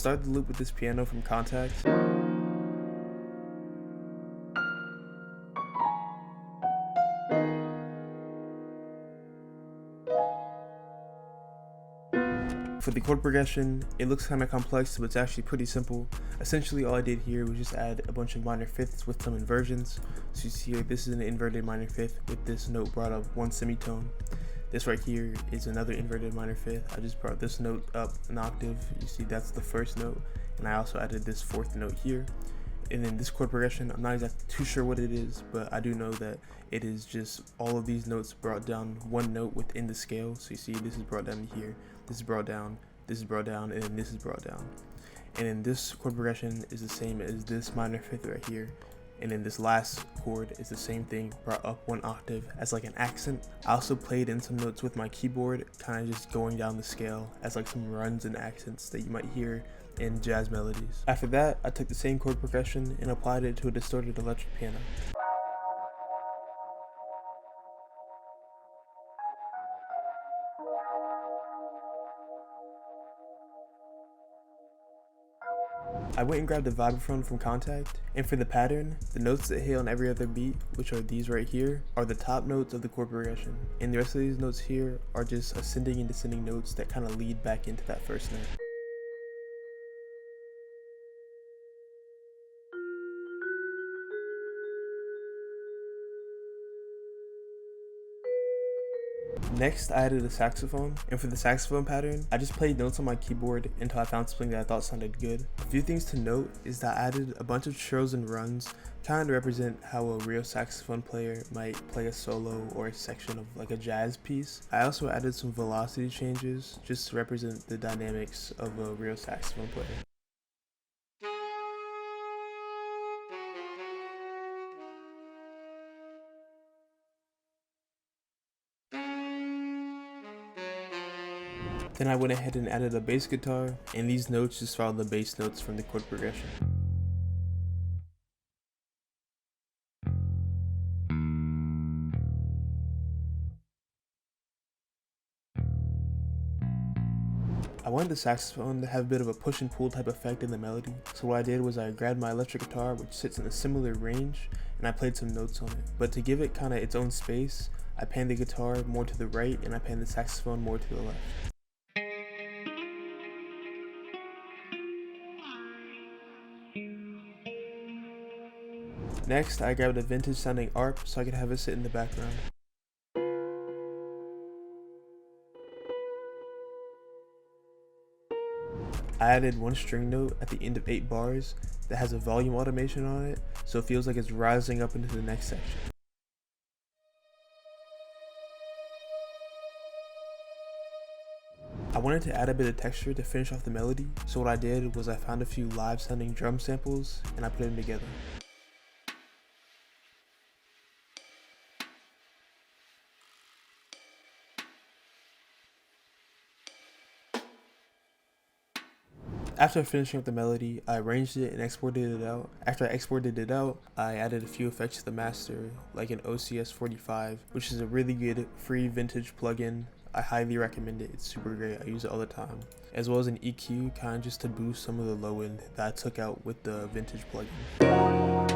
start the loop with this piano from Contact. For the chord progression, it looks kind of complex, but it's actually pretty simple. Essentially all I did here was just add a bunch of minor fifths with some inversions. So you see here, this is an inverted minor fifth with this note brought up one semitone. This right here is another inverted minor fifth. I just brought this note up an octave. You see that's the first note, and I also added this fourth note here. And then this chord progression, I'm not exactly too sure what it is, but I do know that it is just all of these notes brought down one note within the scale. So you see this is brought down to here, this is brought down, this is brought down, and then this is brought down. And then this chord progression is the same as this minor fifth right here. And then this last chord is the same thing, brought up one octave as like an accent. I also played in some notes with my keyboard, kind of just going down the scale as like some runs and accents that you might hear in jazz melodies. After that, I took the same chord progression and applied it to a distorted electric piano. I went and grabbed a vibraphone from Contact, and for the pattern, the notes that hit on every other beat, which are these right here, are the top notes of the chord progression, and the rest of these notes here are just ascending and descending notes that kind of lead back into that first note. Next, I added a saxophone, and for the saxophone pattern, I just played notes on my keyboard until I found something that I thought sounded good. A few things to note is that I added a bunch of trills and runs, kind of represent how a real saxophone player might play a solo or a section of like a jazz piece. I also added some velocity changes, just to represent the dynamics of a real saxophone player. Then I went ahead and added a bass guitar, and these notes just follow the bass notes from the chord progression. I wanted the saxophone to have a bit of a push and pull type effect in the melody, so what I did was I grabbed my electric guitar, which sits in a similar range, and I played some notes on it. But to give it kind of its own space, I panned the guitar more to the right and I panned the saxophone more to the left. Next, I grabbed a vintage sounding harp so I could have it sit in the background. I added one string note at the end of 8 bars that has a volume automation on it, so it feels like it's rising up into the next section. I wanted to add a bit of texture to finish off the melody, so what I did was I found a few live sounding drum samples and I put them together. After finishing up the melody, I arranged it and exported it out. After I exported it out, I added a few effects to the master, like an OCS 45, which is a really good free vintage plugin. I highly recommend it, it's super great, I use it all the time. As well as an EQ, kind of just to boost some of the low end that I took out with the vintage plugin.